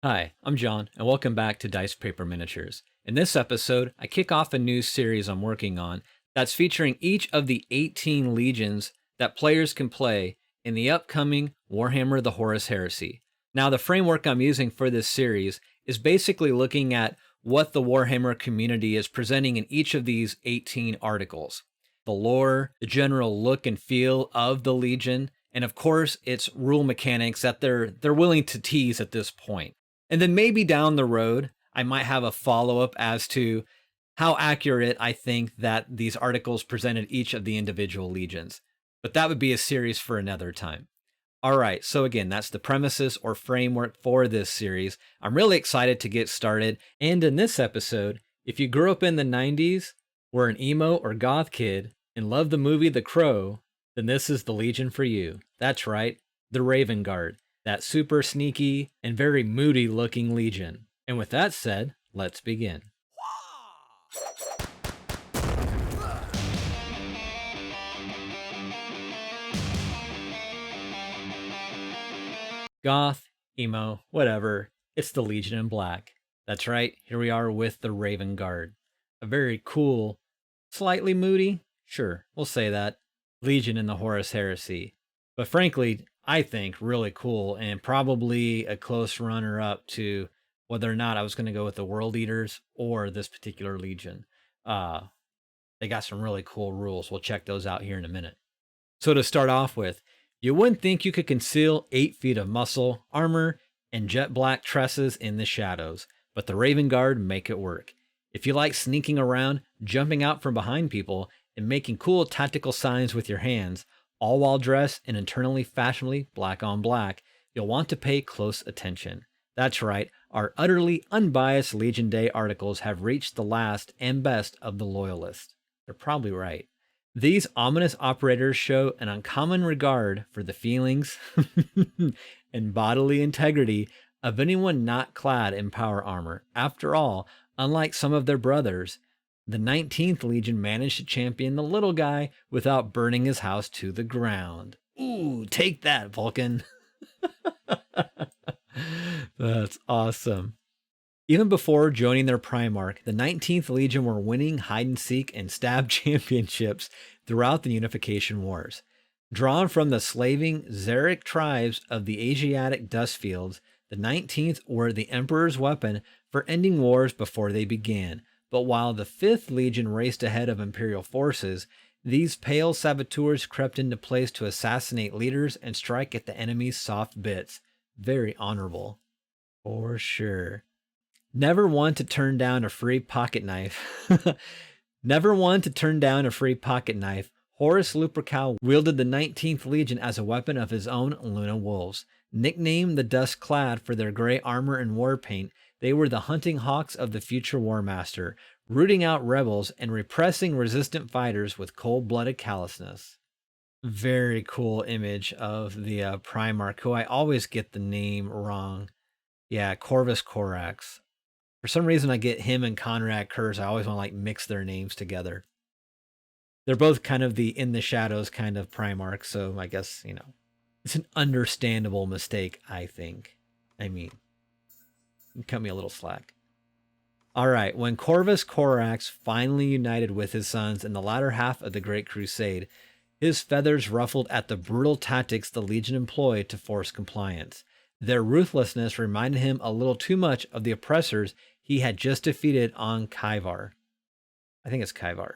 Hi, I'm John, and welcome back to Dice Paper Miniatures. In this episode, I kick off a new series I'm working on that's featuring each of the 18 legions that players can play in the upcoming Warhammer the Horus Heresy. Now, the framework I'm using for this series is basically looking at what the Warhammer community is presenting in each of these 18 articles. The lore, the general look and feel of the legion, and of course, its rule mechanics that they're willing to tease at this point. And then maybe down the road, I might have a follow-up as to how accurate I think that these articles presented each of the individual legions. But that would be a series for another time. All right, so again, that's the premises or framework for this series. I'm really excited to get started. And in this episode, if you grew up in the 90s, were an emo or goth kid, and loved the movie The Crow, then this is the legion for you. That's right, the Raven Guard. That super sneaky and very moody looking legion. And with that said, let's begin. Goth, emo, whatever, it's the Legion in Black. That's right, here we are with the Raven Guard. A very cool, slightly moody, sure, we'll say that, legion in the Horus Heresy. But frankly, I think really cool and probably a close runner-up to whether or not I was going to go with the World Eaters or this particular legion. They got some really cool rules. We'll check those out here in a minute. So to start off with, you wouldn't think you could conceal 8 feet of muscle, armor, and jet black tresses in the shadows, but the Raven Guard make it work. If you like sneaking around, jumping out from behind people, and making cool tactical signs with your hands, all while dressed in internally fashionably black on black, you'll want to pay close attention. That's right, our utterly unbiased Legion Day articles have reached the last and best of the loyalists. They're probably right. These ominous operators show an uncommon regard for the feelings and bodily integrity of anyone not clad in power armor. After all, unlike some of their brothers, the 19th Legion managed to champion the little guy without burning his house to the ground. Ooh, take that, Vulcan. That's awesome. Even before joining their Primarch, the 19th Legion were winning hide-and-seek and stab championships throughout the Unification Wars. Drawn from the slaving Xeric tribes of the Asiatic Dustfields, the 19th were the Emperor's weapon for ending wars before they began. But while the 5th Legion raced ahead of Imperial forces, these pale saboteurs crept into place to assassinate leaders and strike at the enemy's soft bits. Very honorable. For sure. Never one to turn down a free pocket knife. Never one to turn down a free pocket knife, Horus Lupercal wielded the 19th Legion as a weapon of his own Luna Wolves. Nicknamed the Dust Clad for their gray armor and war paint, they were the hunting hawks of the future War Master, rooting out rebels and repressing resistant fighters with cold-blooded callousness. Very cool image of the Primarch, who I always get the name wrong. Yeah, Corvus Corax. For some reason, I get him and Conrad Kurz. I always want to mix their names together. They're both kind of the in the shadows kind of Primarch, so I guess, it's an understandable mistake, I think. I mean, cut me a little slack. All right, when Corvus Corax finally united with his sons in the latter half of the Great Crusade, his feathers ruffled at the brutal tactics the Legion employed to force compliance. Their ruthlessness reminded him a little too much of the oppressors he had just defeated on Kaivar. I think it's Kaivar.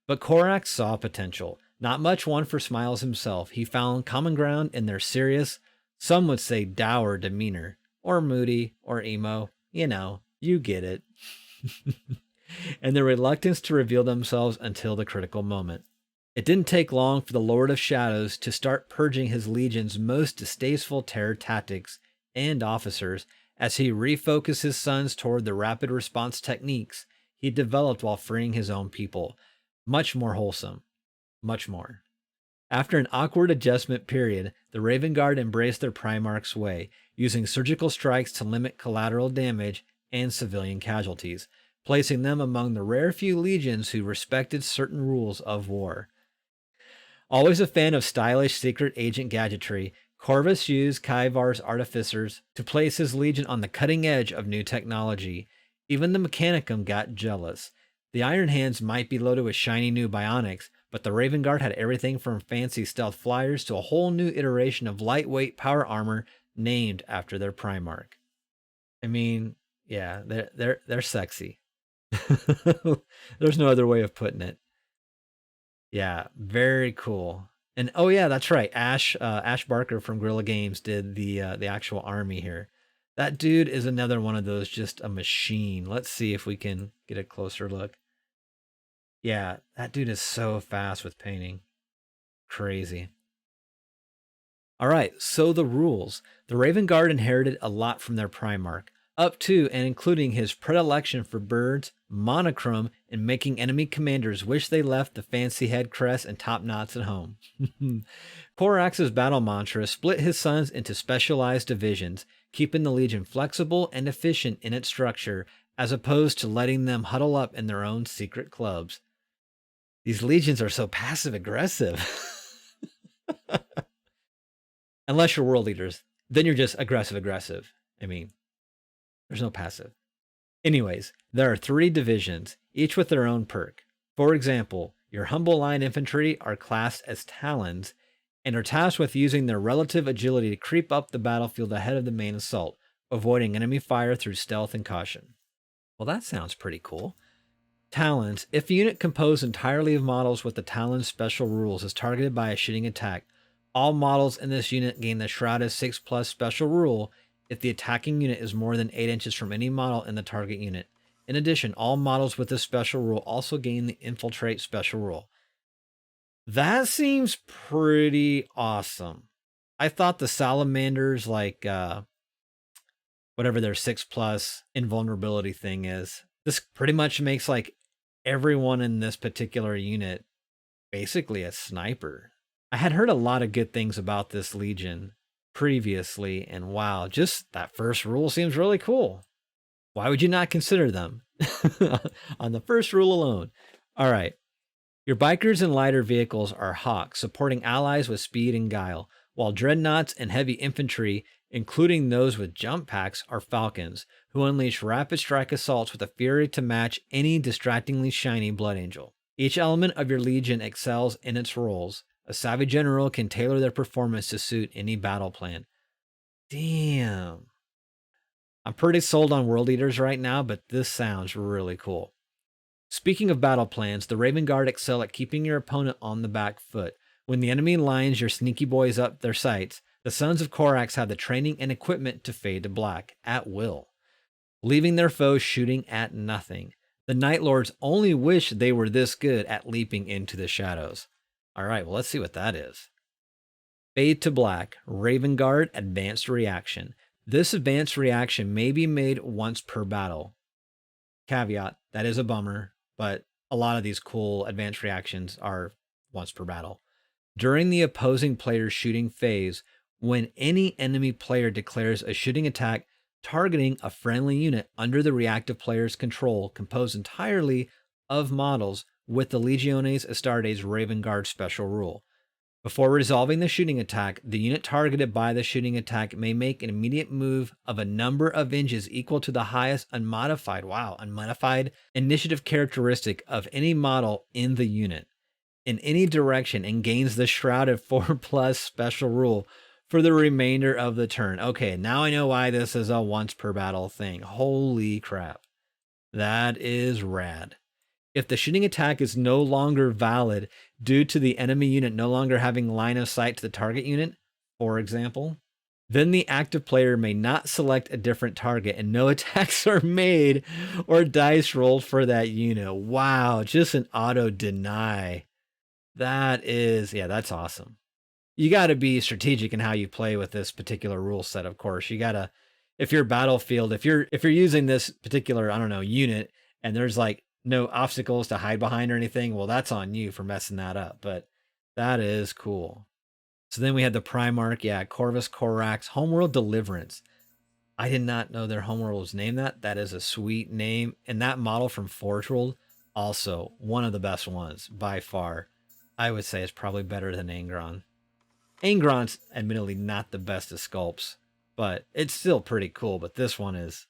But Corax saw potential. Not much one for smiles himself, he found common ground in their serious, some would say dour demeanor, or moody, or emo, you get it. And their reluctance to reveal themselves until the critical moment. It didn't take long for the Lord of Shadows to start purging his legion's most distasteful terror tactics and officers as he refocused his sons toward the rapid response techniques he developed while freeing his own people. Much more wholesome. Much more. After an awkward adjustment period, the Raven Guard embraced their Primarch's way, using surgical strikes to limit collateral damage and civilian casualties, placing them among the rare few legions who respected certain rules of war. Always a fan of stylish secret agent gadgetry, Corvus used Kaivar's artificers to place his legion on the cutting edge of new technology. Even the Mechanicum got jealous. The Iron Hands might be loaded with shiny new bionics, but the Raven Guard had everything from fancy stealth flyers to a whole new iteration of lightweight power armor named after their Primarch. I mean, yeah, they're sexy. There's no other way of putting it. Yeah, very cool. And oh yeah, that's right. Ash Barker from Guerrilla Games did the actual army here. That dude is another one of those, just a machine. Let's see if we can get a closer look. Yeah, that dude is so fast with painting. Crazy. All right, so the rules. The Raven Guard inherited a lot from their Primarch, up to and including his predilection for birds, monochrome, and making enemy commanders wish they left the fancy head crest and top knots at home. Korax's battle mantra split his sons into specialized divisions, keeping the Legion flexible and efficient in its structure, as opposed to letting them huddle up in their own secret clubs. These legions are so passive-aggressive. Unless you're world leaders, then you're just aggressive. I mean, there's no passive. Anyways, there are 3 divisions, each with their own perk. For example, your humble line infantry are classed as Talons and are tasked with using their relative agility to creep up the battlefield ahead of the main assault, avoiding enemy fire through stealth and caution. Well, that sounds pretty cool. Talons. If a unit composed entirely of models with the Talons special rules is targeted by a shooting attack, all models in this unit gain the Shrouded 6+ special rule if the attacking unit is more than 8 inches from any model in the target unit. In addition, all models with this special rule also gain the Infiltrate special rule. That seems pretty awesome. I thought the Salamanders, like whatever their 6+ invulnerability thing is, this pretty much makes like everyone in this particular unit basically a sniper. I had heard a lot of good things about this Legion previously, and wow, just that first rule seems really cool. Why would you not consider them on the first rule alone? All right. Your bikers and lighter vehicles are Hawks, supporting allies with speed and guile, while dreadnoughts and heavy infantry, including those with jump packs, are Falcons, who unleash rapid strike assaults with a fury to match any distractingly shiny Blood Angel. Each element of your Legion excels in its roles. A savvy general can tailor their performance to suit any battle plan. Damn. I'm pretty sold on World Eaters right now, but this sounds really cool. Speaking of battle plans, the Raven Guard excel at keeping your opponent on the back foot. When the enemy lines your sneaky boys up their sights, the Sons of Korax have the training and equipment to fade to black, at will, leaving their foes shooting at nothing. The Night Lords only wish they were this good at leaping into the shadows. All right, well, let's see what that is. Fade to black, Raven Guard advanced reaction. This advanced reaction may be made once per battle. Caveat, that is a bummer, but a lot of these cool advanced reactions are once per battle. During the opposing player's shooting phase, when any enemy player declares a shooting attack targeting a friendly unit under the reactive player's control composed entirely of models with the Legiones Astartes Raven Guard special rule. Before resolving the shooting attack, the unit targeted by the shooting attack may make an immediate move of a number of inches equal to the highest unmodified initiative characteristic of any model in the unit in any direction and gains the Shrouded 4+ special rule for the remainder of the turn. Okay, now I know why this is a once per battle thing. Holy crap. That is rad. If the shooting attack is no longer valid due to the enemy unit no longer having line of sight to the target unit, for example, then the active player may not select a different target and no attacks are made or dice rolled for that unit. Wow, just an auto deny. That's awesome. You got to be strategic in how you play with this particular rule set, of course. You got to, if you're battlefield, if you're using this particular, unit, and there's like no obstacles to hide behind or anything, well, that's on you for messing that up. But that is cool. So then we had the Primarch, Corvus Corax, Homeworld Deliverance. I did not know their homeworld was named that. That is a sweet name. And that model from Forge World, also one of the best ones by far. I would say it's probably better than Angron. Angron's admittedly not the best of sculpts, but it's still pretty cool. But this one is,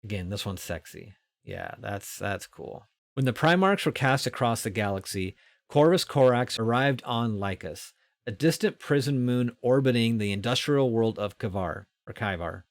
again, this one's sexy. Yeah, that's cool. When the Primarchs were cast across the galaxy, Corvus Corax arrived on Lycus, a distant prison moon orbiting the industrial world of Kyvar.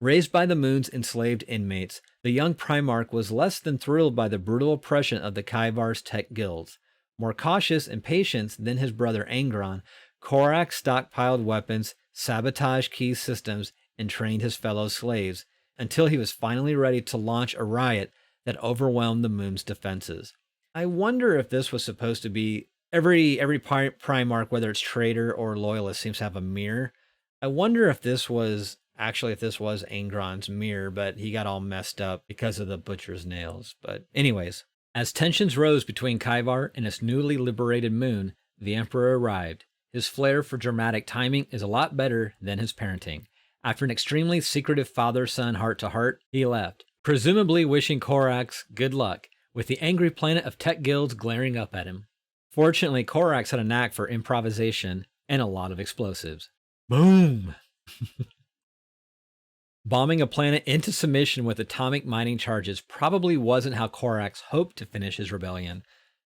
Raised by the moon's enslaved inmates, the young Primarch was less than thrilled by the brutal oppression of the Kyvar's tech guilds. More cautious and patient than his brother Angron, Corax stockpiled weapons, sabotaged key systems, and trained his fellow slaves until he was finally ready to launch a riot that overwhelmed the moon's defenses. I wonder if this was supposed to be every Primarch, whether it's traitor or loyalist, seems to have a mirror. I wonder if this was Angron's mirror, but he got all messed up because of the butcher's nails. But anyways, as tensions rose between Kyvar and its newly liberated moon, the Emperor arrived. His flair for dramatic timing is a lot better than his parenting. After an extremely secretive father-son heart-to-heart, he left, presumably wishing Corax good luck, with the angry planet of tech guilds glaring up at him. Fortunately, Corax had a knack for improvisation and a lot of explosives. Boom! Bombing a planet into submission with atomic mining charges probably wasn't how Corax hoped to finish his rebellion.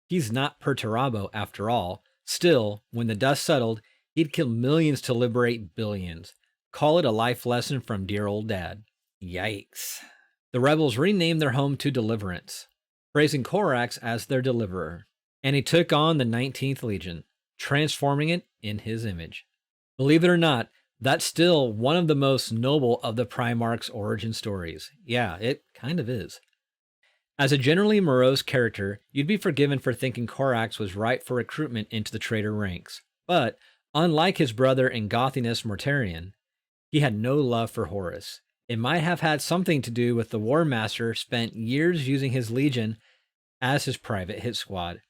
He's not Perturabo after all. Still, when the dust settled, he'd kill millions to liberate billions. Call it a life lesson from dear old dad. Yikes. The rebels renamed their home to Deliverance, praising Corax as their deliverer. And he took on the 19th Legion, transforming it in his image. Believe it or not, that's still one of the most noble of the Primarch's origin stories. Yeah, it kind of is. As a generally morose character, you'd be forgiven for thinking Corax was ripe for recruitment into the traitor ranks. But, unlike his brother and gothiness Mortarion, he had no love for Horus. It might have had something to do with the War Master spent years using his legion as his private hit squad.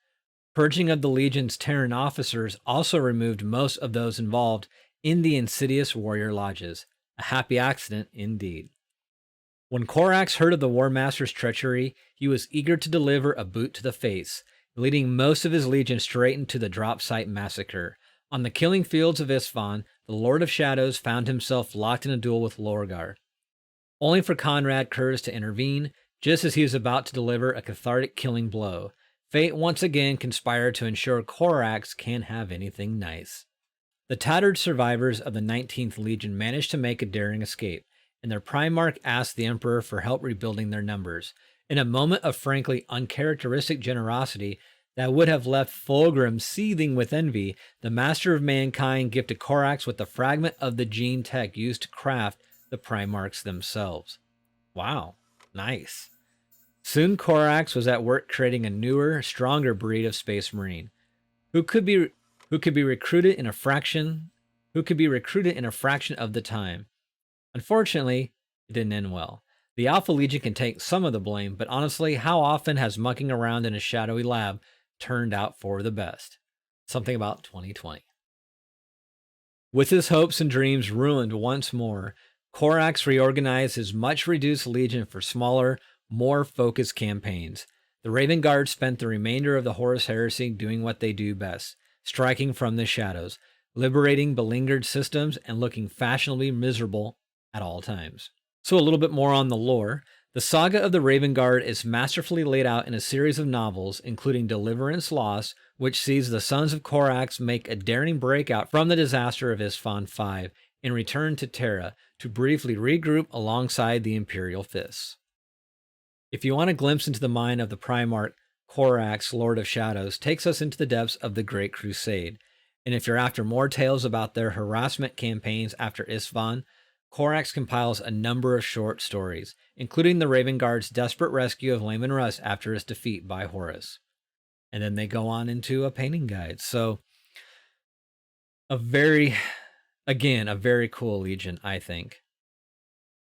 Purging of the Legion's Terran officers also removed most of those involved in the insidious warrior lodges. A happy accident indeed. When Corax heard of the War Master's treachery, he was eager to deliver a boot to the face, leading most of his legion straight into the drop site massacre. On the killing fields of Isfahan, the Lord of Shadows found himself locked in a duel with Lorgar, only for Conrad Kurz to intervene just as he was about to deliver a cathartic killing blow. Fate once again conspired to ensure Corax can't have anything nice. The tattered survivors of the 19th Legion managed to make a daring escape, and their Primarch asked the Emperor for help rebuilding their numbers. In a moment of frankly uncharacteristic generosity that would have left Fulgrim seething with envy, the Master of Mankind gifted Corax with a fragment of the gene tech used to craft the Primarchs themselves. Wow, nice. Soon Corax was at work creating a newer, stronger breed of Space Marine, who could be recruited in a fraction of the time. Unfortunately, it didn't end well. The Alpha Legion can take some of the blame, but honestly, how often has mucking around in a shadowy lab turned out for the best? Something about 2020. With his hopes and dreams ruined once more, Corax reorganized his much-reduced legion for smaller, more focused campaigns. The Raven Guard spent the remainder of the Horus Heresy doing what they do best, striking from the shadows, liberating belingered systems, and looking fashionably miserable at all times. So a little bit more on the lore. The saga of the Raven Guard is masterfully laid out in a series of novels, including Deliverance Lost, which sees the Sons of Corax make a daring breakout from the disaster of Isfahan 5 and return to Terra to briefly regroup alongside the Imperial Fists. If you want a glimpse into the mind of the Primarch, Corax, Lord of Shadows, takes us into the depths of the Great Crusade. And if you're after more tales about their harassment campaigns after Isfahan, Corax compiles a number of short stories, including the Raven Guard's desperate rescue of Layman Russ after his defeat by Horus. And then they go on into a painting guide. So, a very cool Legion, I think.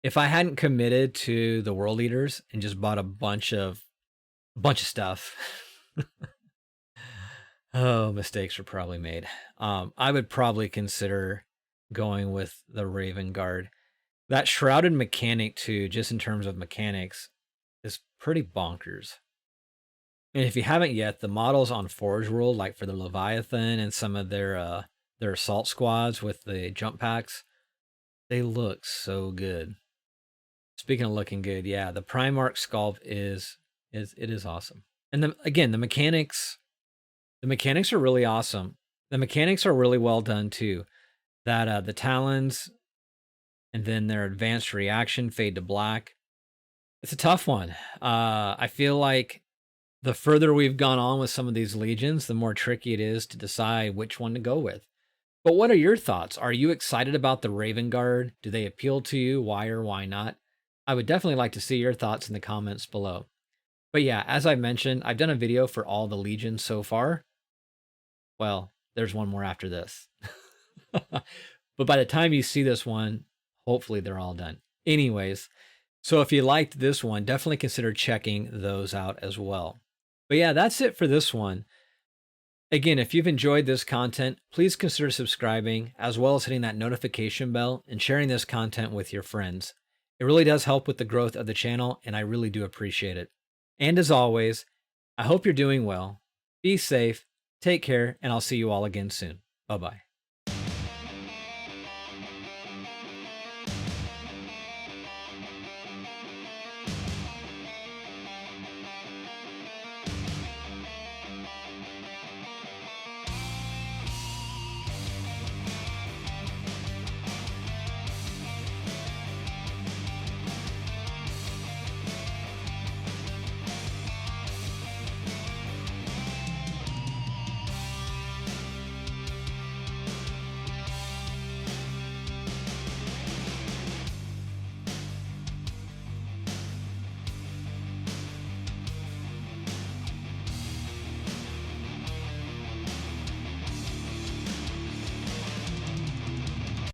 If I hadn't committed to the World Eaters and just bought a bunch of stuff, mistakes were probably made. I would probably consider going with the Raven Guard. That shrouded mechanic too, just in terms of mechanics, is pretty bonkers. And if you haven't yet, the models on Forge World, like for the Leviathan and some of their their assault squads with the jump packs. They look so good. Speaking of looking good, yeah, the Primarch sculpt is awesome. And the mechanics are really awesome. The mechanics are really well done too. That the talons and then their advanced reaction fade to black. It's a tough one. I feel like the further we've gone on with some of these legions, the more tricky it is to decide which one to go with. But what are your thoughts? Are you excited about the Raven Guard? Do they appeal to you? Why or why not? I would definitely like to see your thoughts in the comments below. But yeah, as I mentioned, I've done a video for all the legions so far. Well, there's one more after this. But by the time you see this one, hopefully they're all done. Anyways, so if you liked this one, definitely consider checking those out as well. But yeah, that's it for this one. Again, if you've enjoyed this content, please consider subscribing, as well as hitting that notification bell and sharing this content with your friends. It really does help with the growth of the channel, and I really do appreciate it. And as always, I hope you're doing well. Be safe, take care, and I'll see you all again soon. Bye-bye.